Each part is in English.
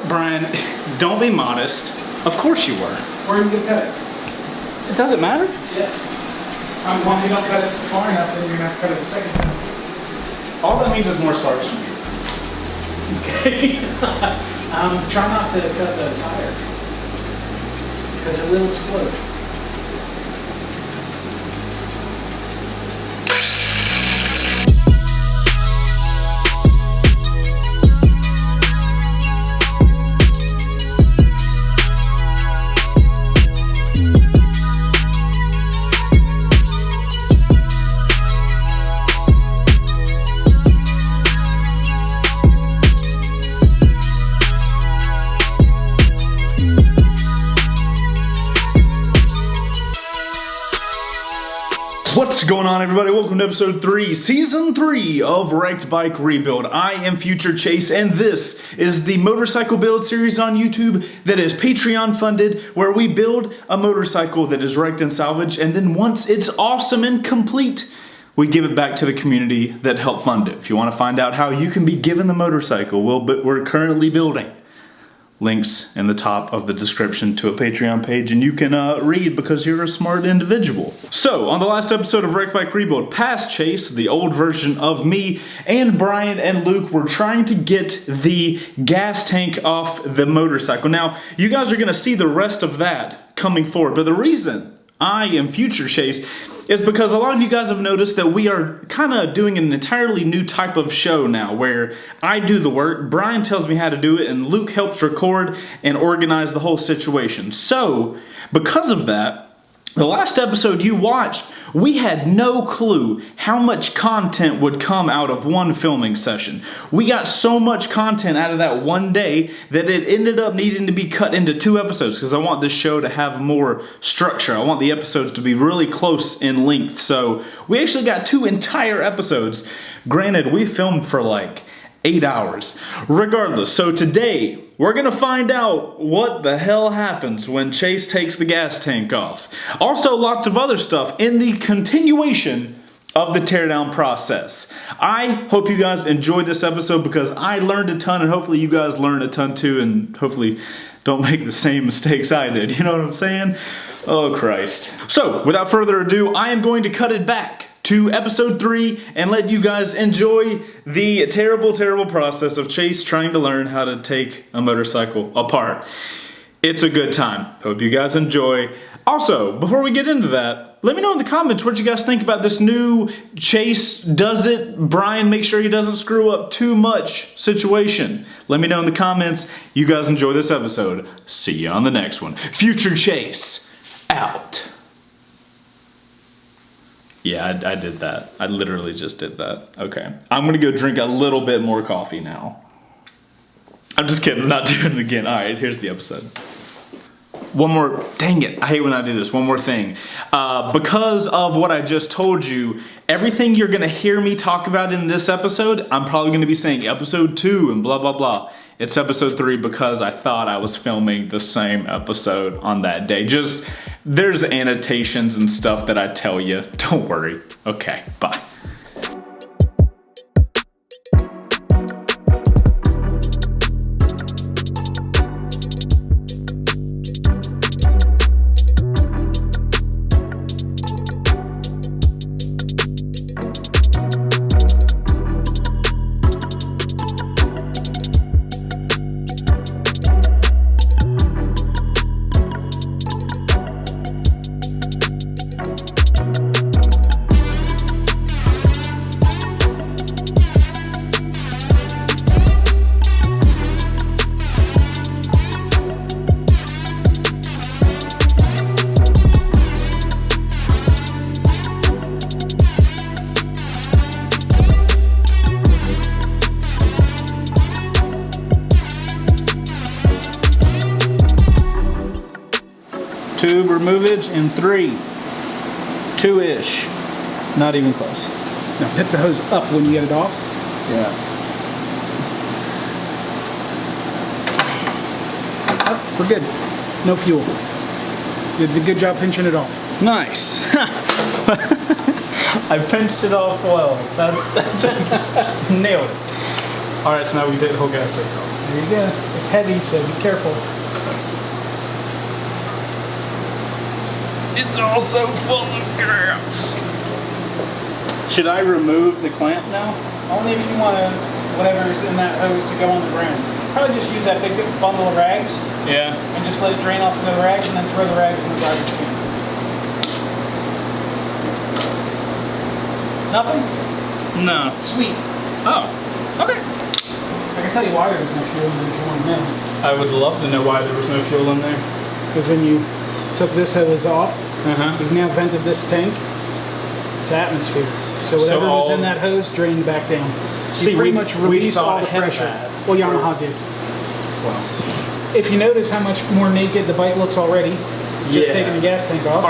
Brian, don't be modest. Of course you were. Where are you gonna cut it? It doesn't matter. Yes. Well, if you don't cut it far enough, then you're gonna have to cut it a second time. All that means is more sparks from you. Okay. Try not to cut the tire, because it will explode. What's going on, everybody? Welcome to episode 3, season 3 of Wrecked Bike Rebuild. I am Future Chase, and this is the motorcycle build series on YouTube that is Patreon funded, where we build a motorcycle that is wrecked and salvaged, and then once it's awesome and complete, we give it back to the community that helped fund it. If you want to find out how you can be given the motorcycle we're currently building, links in the top of the description to a Patreon page, and you can read because you're a smart individual. So, on the last episode of Wrecked Bike Rebuild, past Chase, the old version of me, and Brian and Luke were trying to get the gas tank off the motorcycle. Now, you guys are going to see the rest of that coming forward, but the reason I am Future Chase is because a lot of you guys have noticed that we are kind of doing an entirely new type of show now, where I do the work, Brian tells me how to do it, and Luke helps record and organize the whole situation. So, because of that, the last episode you watched, we had no clue how much content would come out of one filming session. We got so much content out of that one day that it ended up needing to be cut into 2 episodes because I want this show to have more structure. I want the episodes to be really close in length. So we actually got 2 entire episodes. Granted, we filmed for like 8 hours. Regardless, so today we're gonna find out what the hell happens when Chase takes the gas tank off. Also, lots of other stuff in the continuation of the teardown process. I hope you guys enjoyed this episode because I learned a ton, and hopefully you guys learned a ton too, and hopefully don't make the same mistakes I did. You know what I'm saying? Oh Christ. So, without further ado, I am going to cut it back to episode 3 and let you guys enjoy the terrible, terrible process of Chase trying to learn how to take a motorcycle apart. It's a good time. Hope you guys enjoy. Also, before we get into that, let me know in the comments what you guys think about this new Chase does it, Brian make sure he doesn't screw up too much situation. Let me know in the comments. You guys enjoy this episode. See you on the next one. Future Chase, out. Yeah, I did that. I literally just did that. Okay. I'm gonna go drink a little bit more coffee now. I'm just kidding, I'm not doing it again. All right, here's the episode. One more, dang it, I hate when I do this. One more thing. Because of what I just told you, everything you're gonna hear me talk about in this episode, I'm probably gonna be saying episode 2 and blah, blah, blah. It's episode 3 because I thought I was filming the same episode on that day. Just, there's annotations and stuff that I tell you. Don't worry. Okay, bye. Tube removage in 3, 2-ish. Not even close. Now pick the hose up when you get it off. Yeah. Oh, we're good. No fuel. You did a good job pinching it off. Nice. I pinched it off well. That's nailed it. All right, so now we can take the whole gas tank off. There you go. It's heavy, so be careful. It's also full of grass. Should I remove the clamp now? Only if you want to, whatever's in that hose to go on the ground. Probably just use that big bundle of rags. Yeah. And just let it drain off into the rags and then throw the rags in the garbage can. Nothing? No. Sweet. Oh. Okay. I can tell you why there was no fuel in there if you want to know. I would love to know why there was no fuel in there. Because when you took this hose off, Uh-huh. you've now vented this tank to atmosphere. So whatever was in that hose drained back down. See, you pretty much released all the ahead of pressure. that. Well, Yamaha did. Well. If you notice how much more naked the bike looks already, just taking the gas tank off.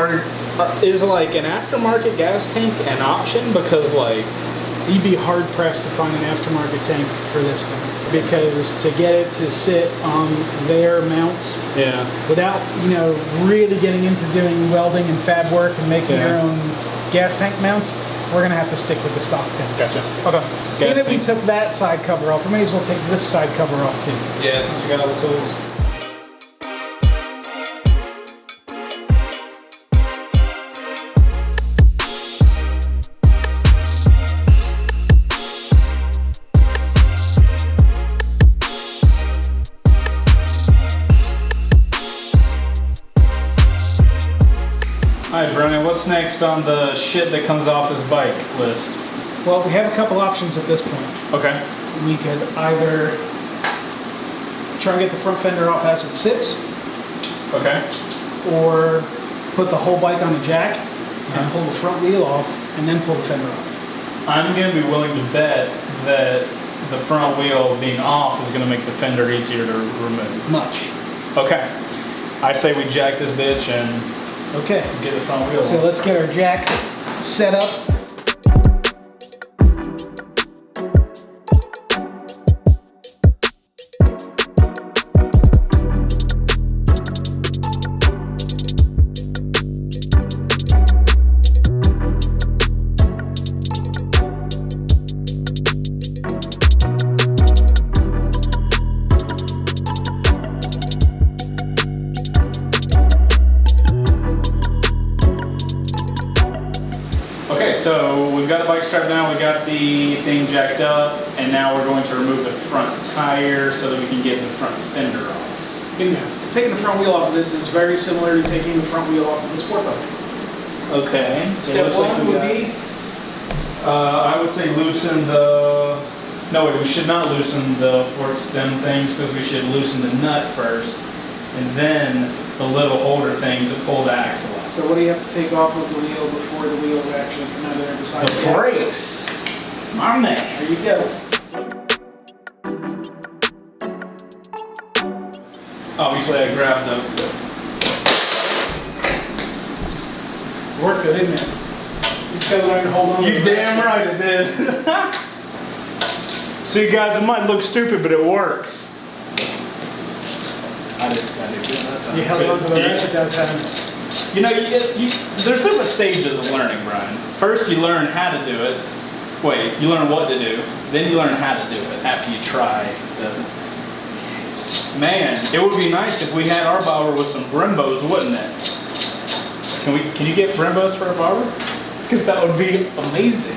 Is like an aftermarket gas tank an option? Because like You'd be hard pressed to find an aftermarket tank for this thing. Because to get it to sit on their mounts without, really getting into doing welding and fab work and making your own gas tank mounts, we're gonna have to stick with the stock tank. Gotcha. Okay. Even if we took that side cover off, we may as well take this side cover off too. Yeah, since we got all the tools. Alright, Brian, what's next on the shit that comes off this bike list? Well, we have a couple options at this point. Okay. We could either try and get the front fender off as it sits, Okay. or put the whole bike on a jack and pull the front wheel off and then pull the fender off. I'm going to be willing to bet that the front wheel being off is going to make the fender easier to remove. Much. Okay. I say we jack this bitch and Okay. get the front wheel So off. let's get our jack set up. Okay, so we've got the bike strapped down, we got the thing jacked up, and now we're going to remove the front tire so that we can get the front fender off. Taking the front wheel off of this is very similar to taking the front wheel off of the sport bike. Okay. Step one would be? I would say loosen the... No, wait, we should not loosen the fork stem things because we should loosen the nut first, and then the little holder things that pull the axle out. So what do you have to take off of the wheel before the wheel will actually come out of there besides The brakes. My man. There you go. Obviously, I grabbed the... Worked good, didn't it? You just gotta learn to hold on. You're damn right it did. So you guys, it might look stupid, but it works. I did good that time. You held on to the ratchet that time. You know, there's different stages of learning, Brian. First, you learn how to do it. Wait, you learn what to do. Then you learn how to do it after you try. Man, it would be nice if we had our bobber with some Brembos, wouldn't it? Can you get Brembos for a bobber? Because that would be amazing.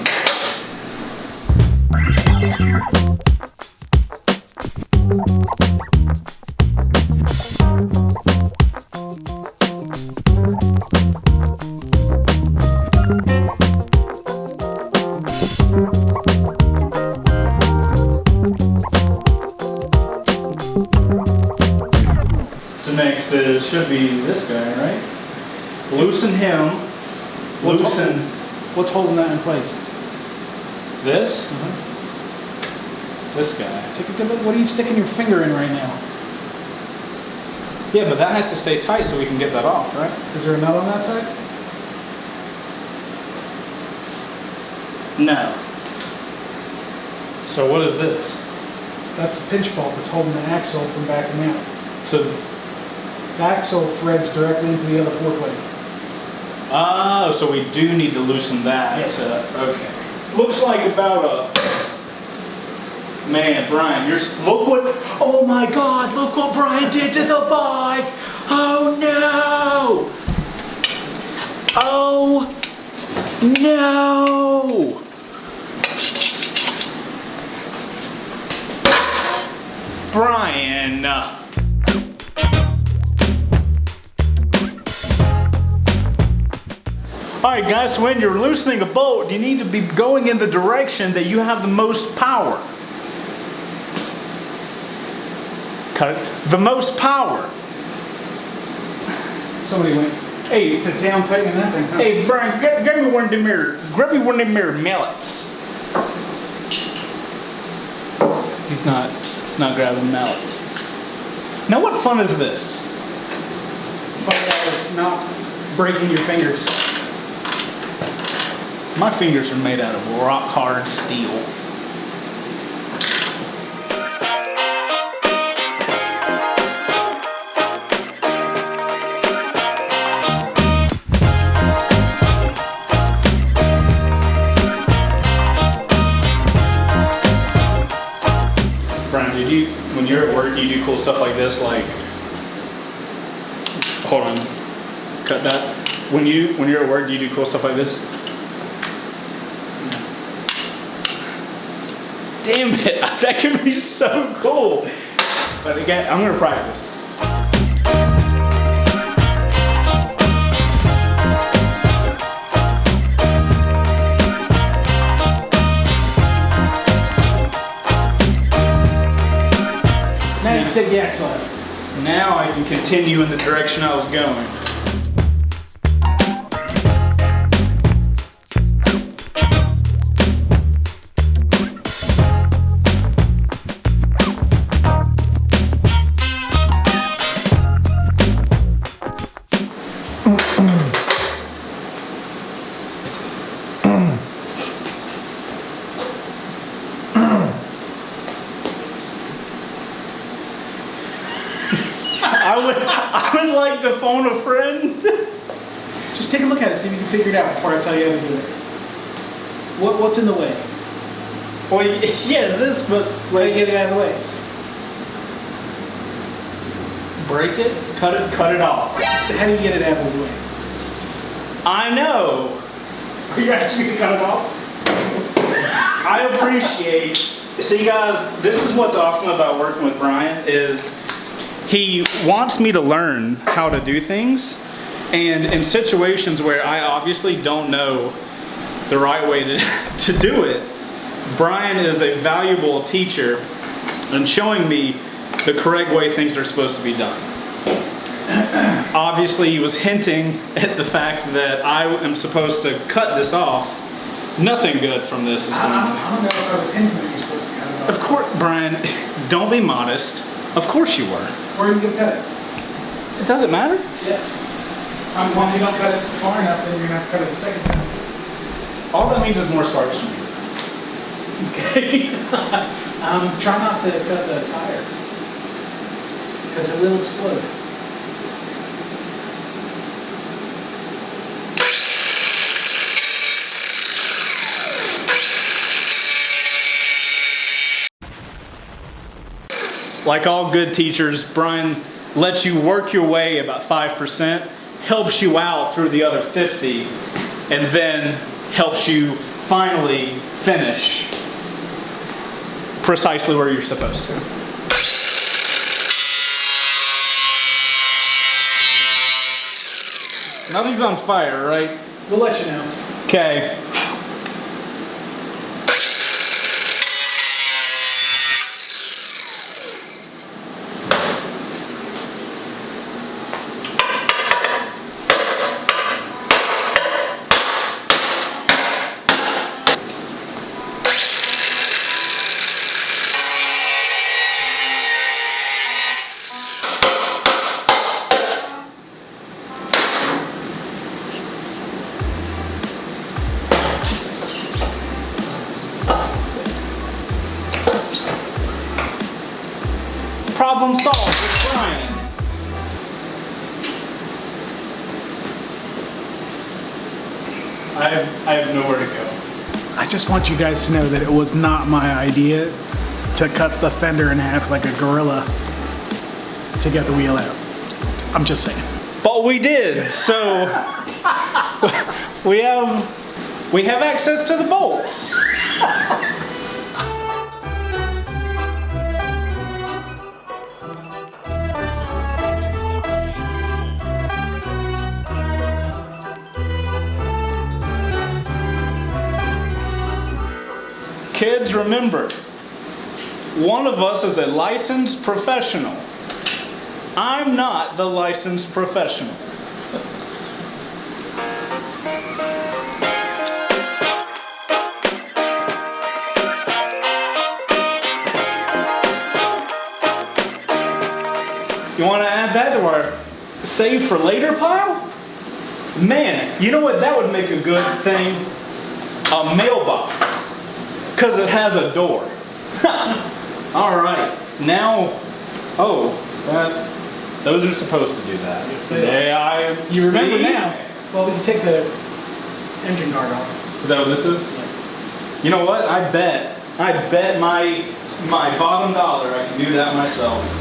So next should be this guy, right? Loosen him. What's holding that in place? This? This guy. Take a good look. What are you sticking your finger in right now? Yeah, but that has to stay tight so we can get that off, right? Is there a nut on that side? No. So what is this? That's a pinch bolt that's holding the axle from backing out. So, The axle threads directly into the other fork leg. oh, so we do need to loosen that. Yes. Okay. Looks like about a Man, Brian, look what, oh my God, look what Brian did to the bike. Oh no. Oh no. Brian. Alright guys, so when you're loosening a bolt, you need to be going in the direction that you have the most power. Cut it. The most power. Somebody went, hey, to town tightening that thing, huh? Hey Brian, grab me one of them mirror mallets. He's not grabbing mallets. Now what fun is this? Fun is not breaking your fingers. My fingers are made out of rock hard steel. Brian, when you're at work, do you do cool stuff like this? Like, hold on, cut that. When you're at work, do you do cool stuff like this? Damn it, that could be so cool. But again, I'm gonna practice. Now you can take the axle out. Now I can continue in the direction I was going. I would like to phone a friend. Just take a look at it, see if you can figure it out before I tell you how to do it. What's in the way? Well, yeah, this, but How do you get it out of the way? break it, cut it off. How do you get it out of the way? I know. Are you actually gonna cut it off? I appreciate. See, guys, this is what's awesome about working with Brian is he wants me to learn how to do things, and in situations where I obviously don't know the right way to do it, Brian is a valuable teacher in showing me the correct way things are supposed to be done. Obviously, he was hinting at the fact that I am supposed to cut this off. Nothing good from this is going to. I don't know if I was hinting that you're supposed to cut it off. Of course, Brian, don't be modest. Of course you were. Where are you going to cut it? It doesn't matter. Yes. Well, if you don't cut it far enough, then you're going to have to cut it the second time. All that means is more sparks from you. Okay. Try not to cut the tire, because it will explode. Like all good teachers, Brian lets you work your way about 5%, helps you out through the other 50, and then helps you finally finish precisely where you're supposed to. Nothing's on fire, right? We'll let you know. Okay. Problem solved with Brian. I have nowhere to go. I just want you guys to know that it was not my idea to cut the fender in half like a gorilla to get the wheel out. I'm just saying. But we did, so we have access to the bolts. Kids, remember, one of us is a licensed professional. I'm not the licensed professional. You want to add that to our save for later pile? Man, you know what? That would make a good thing. A mailbox. Because it has a door. Alright, now, those are supposed to do that. Yes, they are. You remember now. Well, we can take the engine guard off. Is that what this is? Yeah. You know what? I bet my bottom dollar I can do that myself.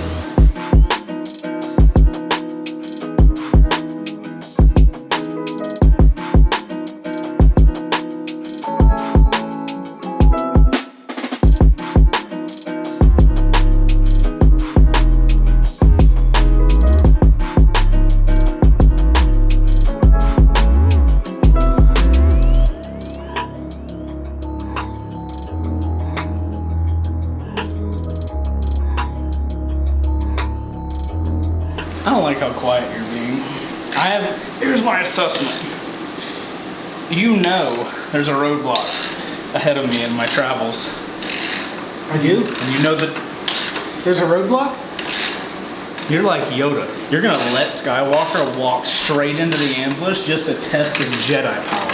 I don't like how quiet you're being. Here's my assessment. You know there's a roadblock ahead of me in my travels. I do? And you know that there's a roadblock? You're like Yoda. You're gonna let Skywalker walk straight into the ambush just to test his Jedi power.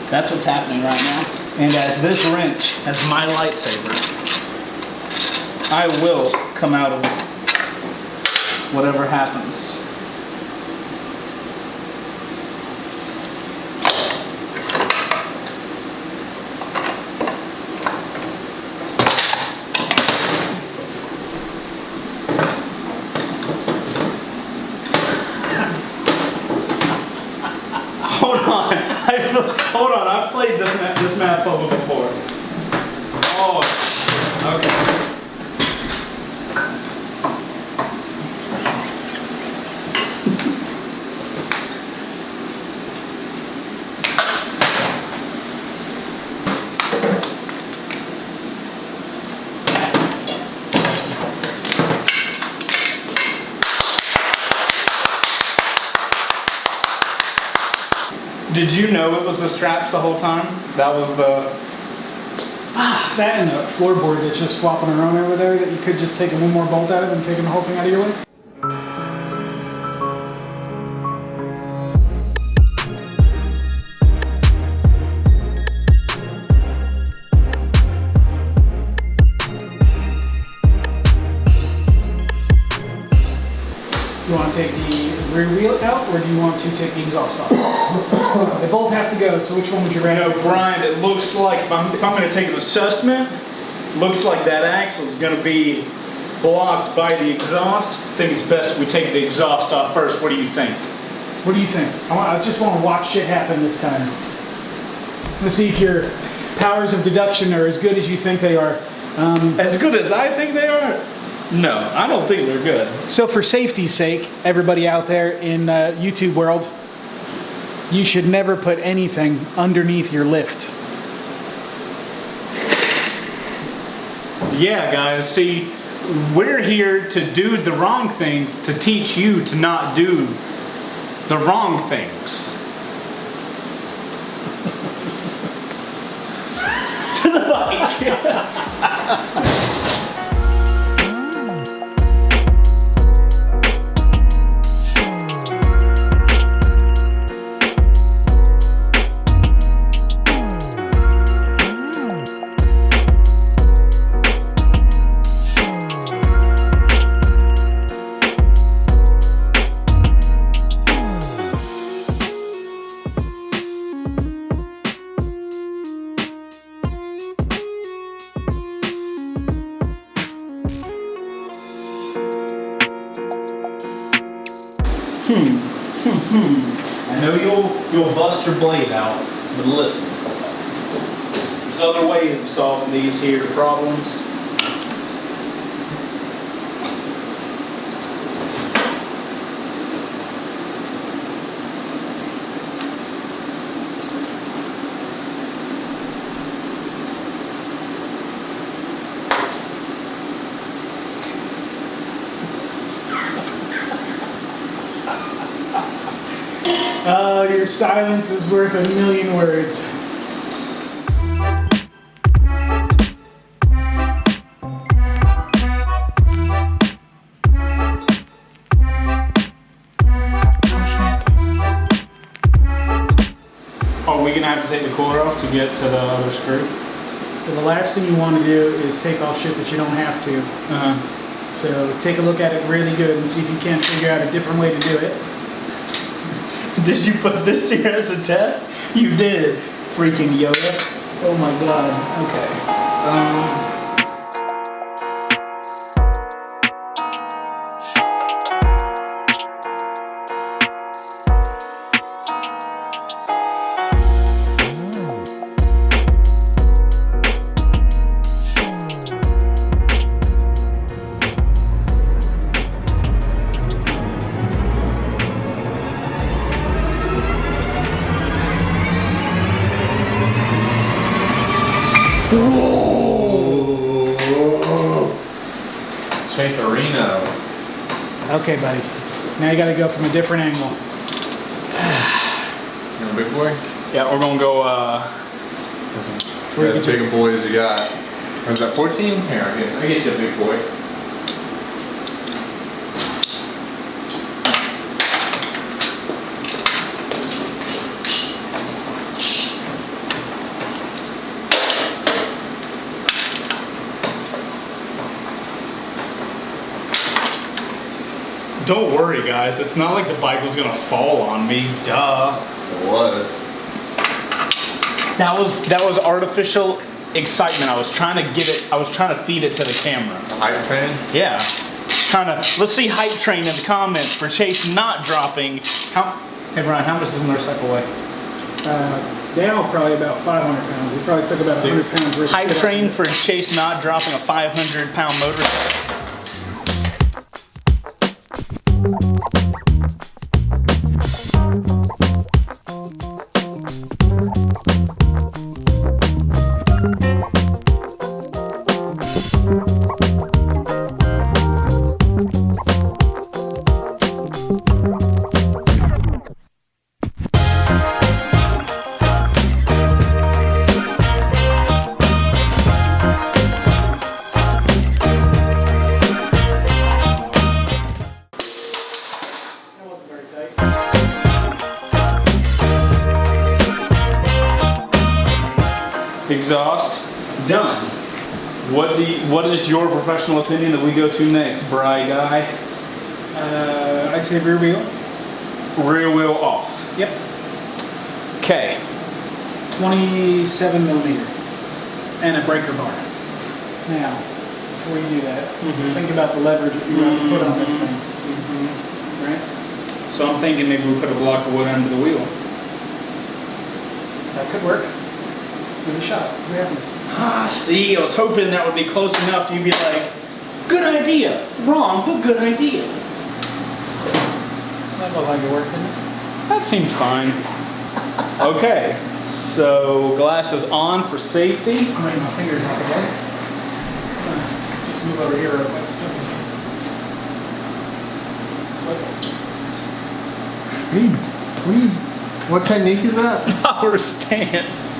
That's what's happening right now. And as this wrench, as my lightsaber, I will come out of whatever happens. Hold on, I've played this math puzzle before. Oh, okay. Did you know it was the straps the whole time? That was the... That and the floorboard that's just flopping around over there that you could just take one more bolt out of and taking the whole thing out of your way? You want to take the rear wheel out, or do you want to take the exhaust off? They both have to go, so which one would you rather? No, Brian, it looks like, if I'm going to take an assessment, looks like that axle is going to be blocked by the exhaust. I think it's best if we take the exhaust off first. What do you think? What do you think? I just want to watch shit happen this time. Let's see if your powers of deduction are as good as you think they are. As good as I think they are? No, I don't think they're good. So for safety's sake, everybody out there in YouTube world, you should never put anything underneath your lift. Yeah, guys, see, we're here to do the wrong things, to teach you to not do the wrong things. To the bike. I know you'll bust your blade out, but listen. There's other ways of solving these here problems. Oh, your silence is worth a million words. Are we gonna have to take the core off to get to the other screw? Well, the last thing you want to do is take off shit that you don't have to. So take a look at it really good and see if you can't figure out a different way to do it. Did you put this here as a test? You did, freaking Yoda. Oh my god. Okay. Chaseontwowheels. Okay, buddy. Now you gotta go from a different angle. You know, big boy? Yeah, we're gonna go, As big a boy as you got. Was that 14? Here, I get you a big boy. don't worry guys, it's not like the bike was gonna fall on me, duh. It was. That was artificial excitement. I was trying to feed it to the camera. A hype train? Yeah. Let's see hype train in the comments for Chase not dropping. Hey Brian, how much does a motorcycle weigh? Now probably about 500 pounds. We probably took about 100 pounds worth. Hype train for Chase not dropping a 500-pound motorcycle. Exhaust done. What is your professional opinion that we go to next, Bri guy? I'd say rear wheel. Rear wheel off. Yep. Okay. 27 millimeter and a breaker bar. Now, before you do that, think about the leverage that you're going to put on this thing. Right? So I'm thinking maybe we put a block of wood under the wheel. That could work. Give it a shot. See what happens. Ah, see, I was hoping that would be close enough. You'd be like, good idea. Wrong, but good idea. That looked like it worked, didn't it? That seemed fine. Okay, so glass is on for safety. I'm running my fingers out again. Just move over here real quick. What technique is that? Power stance.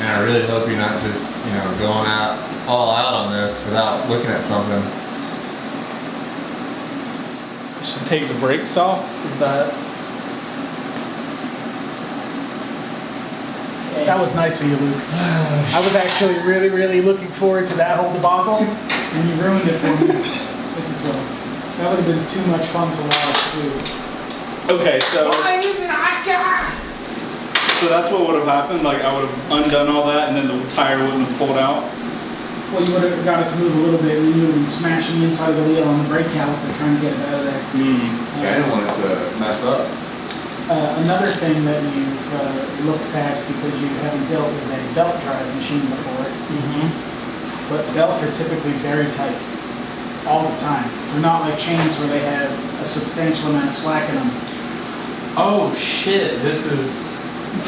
I really hope you're not just, going all out on this without looking at something. Should take the brakes off. Is that? That was nice of you, Luke. I was actually really, really looking forward to that whole debacle, and you ruined it for me. That would have been too much fun to watch, too. Okay, so... So that's what would have happened? Like, I would have undone all that, and then the tire wouldn't have pulled out? Well, you would have got it to move a little bit, and then you would have been smashing the inside of the wheel on the brake caliper trying to get it out of there. I didn't want it to mess up. Another thing that you've looked past because you haven't dealt with a belt drive machine before, but belts are typically very tight all the time. They're not like chains where they have a substantial amount of slack in them. Oh shit, this is...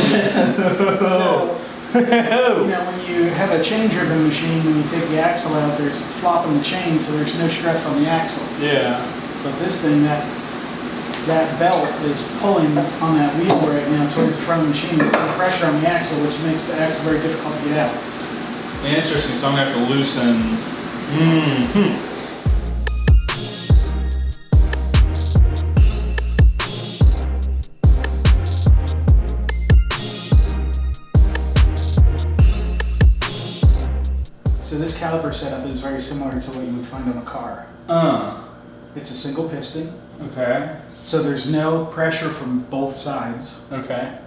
So, you know, when you have a chain-driven machine, when you take the axle out, there's flop in the chain, so there's no stress on the axle. Yeah. But this thing, that belt is pulling on that wheel right now towards the front of the machine, putting pressure on the axle, which makes the axle very difficult to get out. Interesting, so I'm going to have to loosen. So this caliper setup is very similar to what you would find on a car. It's a single piston. Okay. So there's no pressure from both sides. Okay.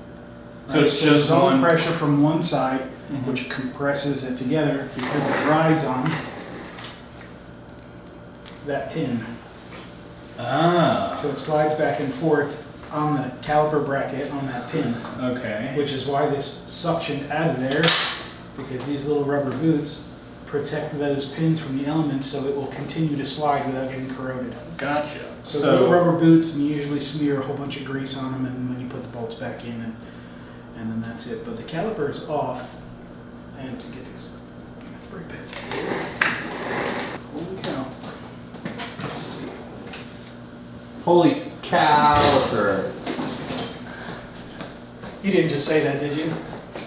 So Right? it's So just there's only one pressure from one side, which compresses it together because it rides on that pin. So it slides back and forth on the caliper bracket on that pin. Okay. Which is why this suction out of there, because these little rubber boots protect those pins from the elements so it will continue to slide without getting corroded. Gotcha. So little rubber boots, and you usually smear a whole bunch of grease on them, and when you put the bolts back in, and then that's it. But the caliper is off, and to get these brake pads out here. Holy cow. Holy caliper. You didn't just say that, did you?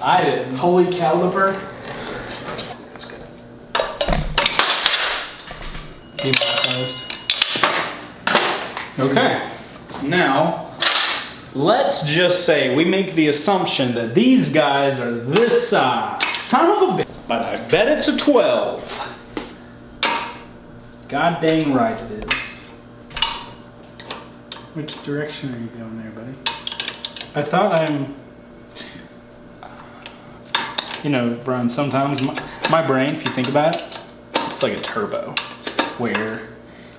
I didn't. Holy caliper. Okay. Now, let's just say we make the assumption that these guys are this size. Son of a bitch. But I bet it's a 12. God dang right it is. Which direction are you going there, buddy? I thought you know, Brian, sometimes my brain, if you think about it, it's like a turbo. Where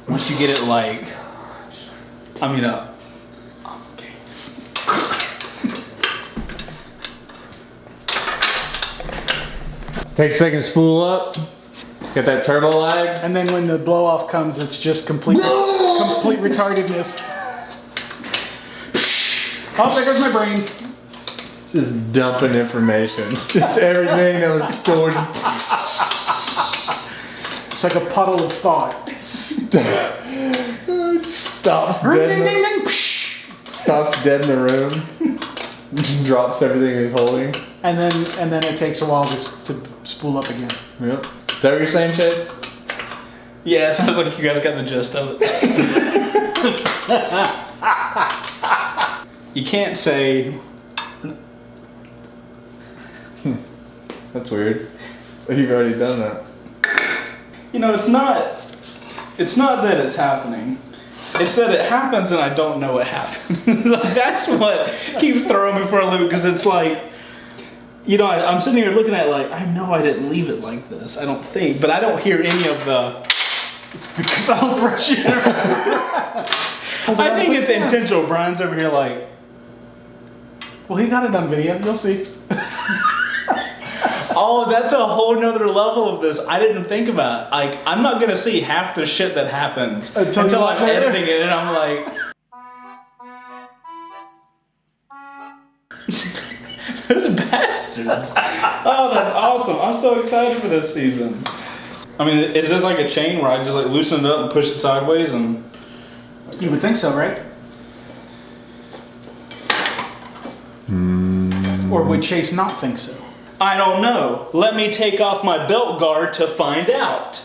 once you get it like, okay. Take a second to spool up. Get that turbo lag. And then when the blow off comes, it's just complete retardedness. Oh, there goes my brains. Just dumping information. Just everything that was stored. It's like a puddle of thought. Stops dead in the room. Just drops everything he's holding. And then it takes a while to spool up again. Yep. Is that what you're saying, Chase? Yeah, it sounds like you guys got the gist of it. You can't say... That's weird. You've already done that. You know, it's not that it's happening. It's that it happens and I don't know it happens. Like, that's what keeps throwing me for a loop, because it's like, you know, I'm sitting here looking at it like, I know I didn't leave it like this, I don't think, but I don't hear any of the, it's because I don't throw shit around. I think it's intentional. Brian's over here like, well, he got it on video, you'll see. oh, that's a whole nother level of this I didn't think about. Like, I'm not gonna see half the shit that happens until I'm editing it, and I'm like, those bastards. Oh, that's awesome. I'm so excited for this season. I mean, is this like a chain where I just like loosen it up and push it sideways and... You would think so, right? Or would Chase not think so? I don't know. Let me take off my belt guard to find out.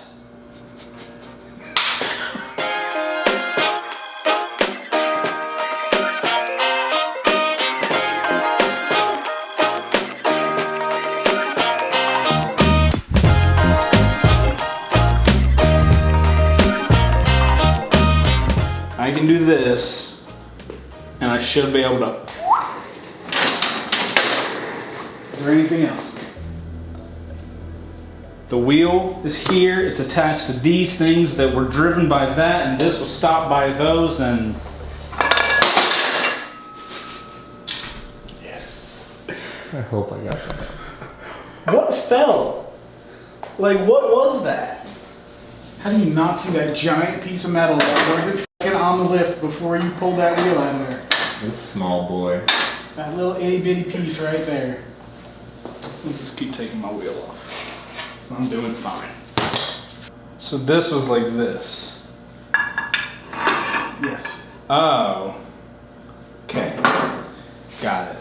I should be able to. Is there anything else? The wheel is here. It's attached to these things that were driven by that, and this was stopped by those, and yes. I hope I got that. What fell? Like, what was that? How do you not see that giant piece of metal that wasn't fucking on the lift before you pulled that wheel out of there? This small boy. That little itty bitty piece right there. Let me just keep taking my wheel off. I'm doing fine. So this was like this. Yes. Oh. Okay. Got it.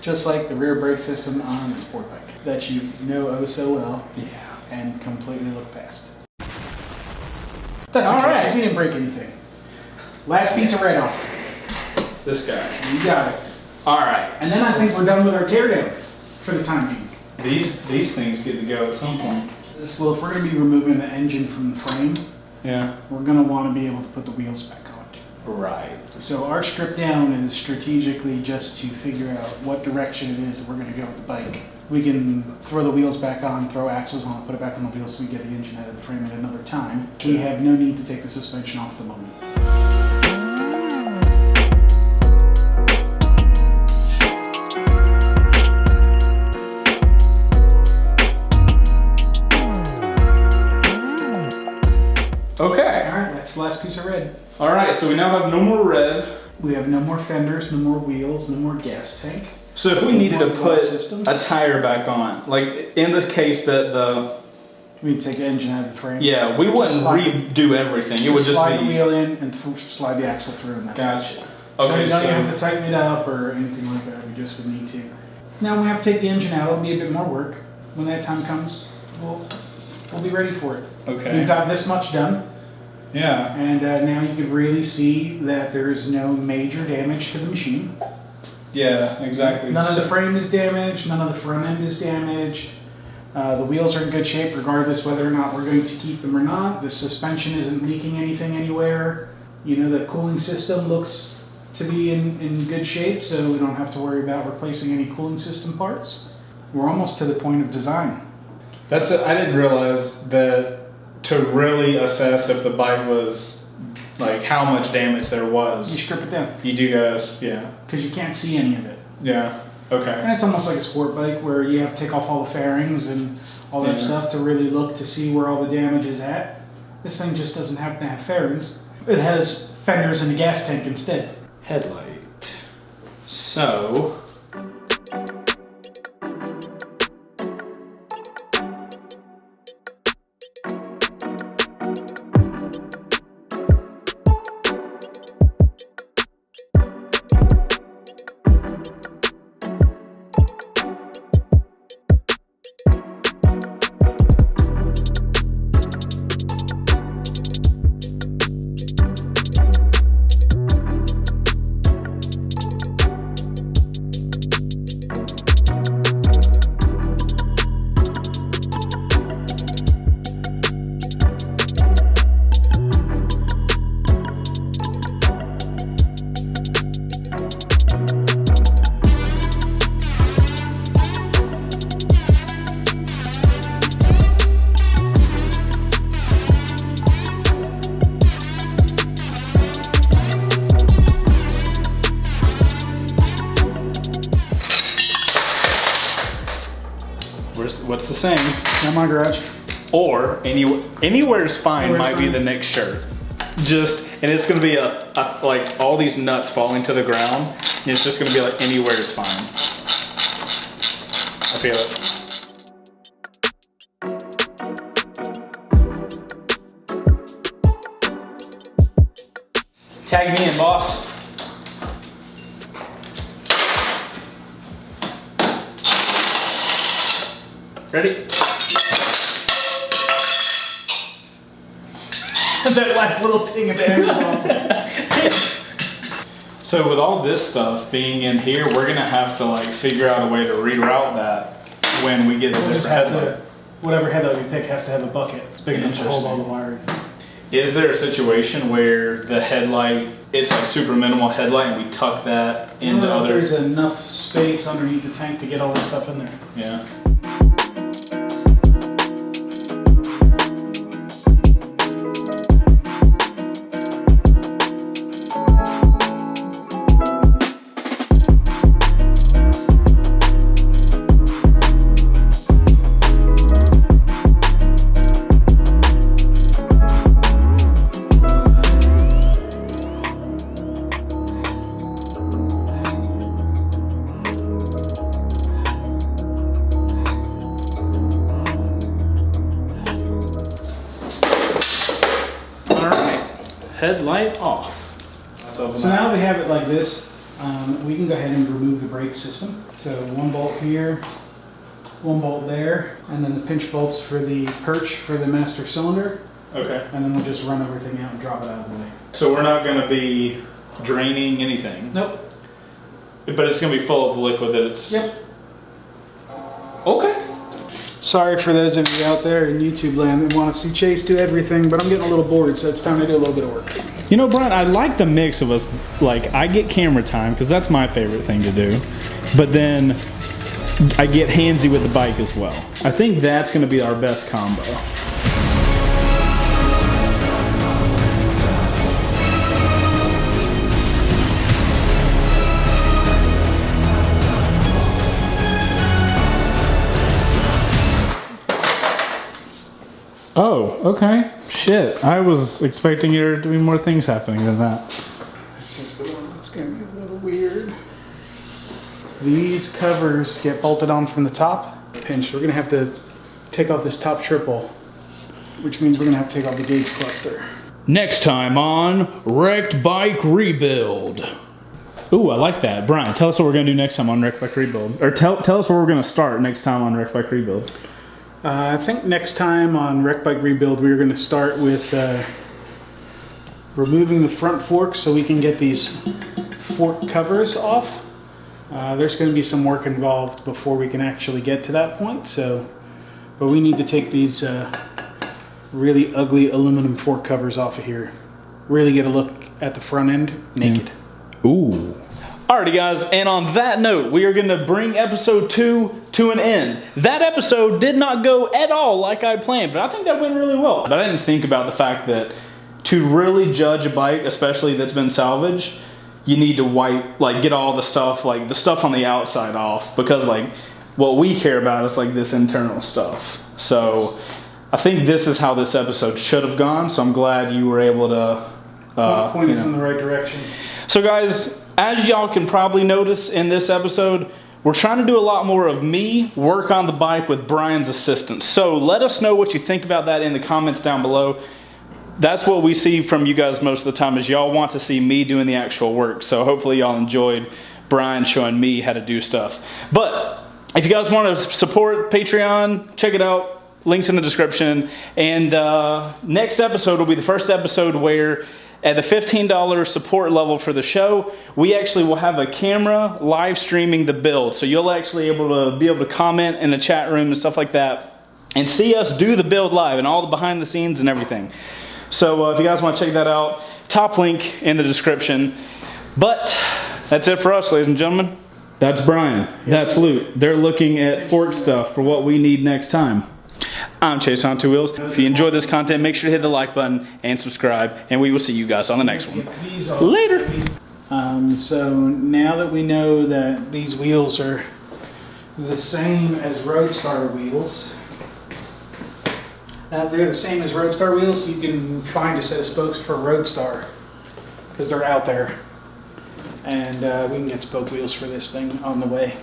Just like the rear brake system on a sport bike that you know oh so well. Yeah. And completely look past. That's all okay, right. 'cause we didn't break anything. Last piece of red off. This guy. You got it. All right. And then I think we're done with our teardown for the time being. These things get to go at some point. Well, if we're going to be removing the engine from the frame, Yeah. we're going to want to be able to put the wheels back on. Right. So our strip down is strategically just to figure out what direction it is that we're going to go with the bike. We can throw the wheels back on, throw axles on, put it back on the wheels so we get the engine out of the frame at another time. We have no need to take the suspension off at the moment. Okay. All right, that's the last piece of red. All right. So we now have no more red. We have no more fenders, no more wheels, no more gas tank. So if we needed to More put system. a tire back on, like in the case that We can take the engine out of the frame. yeah, we wouldn't redo everything. It would just slide be. the wheel in and slide the axle through, and that's it. Gotcha. Okay, Okay. you don't have So to tighten it up or anything like that. We just would need to. Now we have to take the engine out. It'll be a bit more work. When that time comes, we'll be ready for it. okay. We've got this much done, Yeah. and now you can really see that there is no major damage to the machine. Yeah. Exactly. None of the frame is damaged. None of the front end is damaged. The wheels are in good shape regardless whether or not we're going to keep them or not. The suspension isn't leaking anything anywhere. You know, the cooling system looks to be in good shape, so we don't have to worry about replacing any cooling system parts. We're almost to the point of design. That's it. I didn't realize that to really assess if the bike was like how much damage there You was. strip it down You do guys. Yeah. because you can't see any of it. Yeah. Okay. And it's almost like a sport bike where you have to take off all the fairings and all that Yeah. stuff to really look to see where all the damage is at. This thing just doesn't happen to have fairings. It has fenders and a gas tank instead. Headlight. So. What's the saying? Not my garage. Or anywhere's fine Anywhere's might be fine. the next shirt. Just and it's gonna be a like all these nuts falling to the ground. And it's just gonna be like anywhere's fine. I feel it. Tag me in, boss. Ready? That last little ting of air is awesome. So with all this stuff being in here, we're gonna have to like figure out a way to reroute that when we get a We'll different just have headlight. to, whatever headlight we pick has to have a bucket big enough to hold all the Interesting. wiring. Is there a situation where the headlight, it's like super minimal headlight and we tuck that into other? There's enough space underneath the tank to get all this stuff in there. Yeah. Headlight off. So now we have it like this, we can go ahead and remove the brake system. So one bolt here, one bolt there, and then the pinch bolts for the perch for the master cylinder. Okay. And then we'll just run everything out and drop it out of the way. So we're not going to be draining anything? Nope. But it's going to be full of liquid that it's... Yep. Okay. Sorry for those of you out there in YouTube land that want to see Chase do everything, but I'm getting a little bored, so it's time to do a little bit of work. You know, Brian, I like the mix of us. Like, I get camera time, because that's my favorite thing to do. But then I get handsy with the bike as well. I think that's going to be our best combo. Oh, okay. Shit. I was expecting there to be more things happening than that. This is the one that's going to be a little weird. These covers get bolted on from the top. Pinch. We're going to have to take off this top triple, which means we're going to have to take off the gauge cluster. Next time on Wrecked Bike Rebuild. Ooh, I like that. Brian, tell us what we're going to do next time on Wrecked Bike Rebuild. Or tell us where we're going to start next time on Wrecked Bike Rebuild. I think next time on Wreck Bike Rebuild, we're going to start with removing the front forks so we can get these fork covers off. There's going to be some work involved before we can actually get to that point. But we need to take these really ugly aluminum fork covers off of here. Really get a look at the front end naked. Ooh. Alrighty guys, and on that note, we are going to bring episode 2 to an end. That episode did not go at all like I planned, but I think that went really well. But I didn't think about the fact that to really judge a bike, especially that's been salvaged, you need to wipe, like get all the stuff, like the stuff on the outside off, because like what we care about is like this internal stuff. So I think this is how this episode should have gone, so I'm glad you were able to point us in the right direction. So guys, as y'all can probably notice in this episode, we're trying to do a lot more of me work on the bike with Brian's assistance. So let us know what you think about that in the comments down below. That's what we see from you guys most of the time, is y'all want to see me doing the actual work. So hopefully y'all enjoyed Brian showing me how to do stuff. But if you guys want to support Patreon, check it out. Links in the description. And next episode will be the first episode where at the $15 support level for the show, we actually will have a camera live streaming the build. So you'll actually be able to comment in the chat room and stuff like that and see us do the build live and all the behind the scenes and everything. So if you guys want to check that out, top link in the description. But that's it for us, ladies and gentlemen. That's Brian. That's Luke. They're looking at fork stuff for what we need next time. I'm Chaseontwowheels. If you enjoyed this content, make sure to hit the like button and subscribe, and we will see you guys on the next one. Later. So now that we know that these wheels are the same as Roadstar wheels, now if they're the same as Roadstar wheels, you can find a set of spokes for Roadstar because they're out there, and we can get spoke wheels for this thing on the way.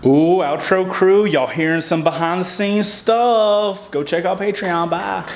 Ooh, outro crew, y'all hearing some behind the scenes stuff. Go check out Patreon. Bye.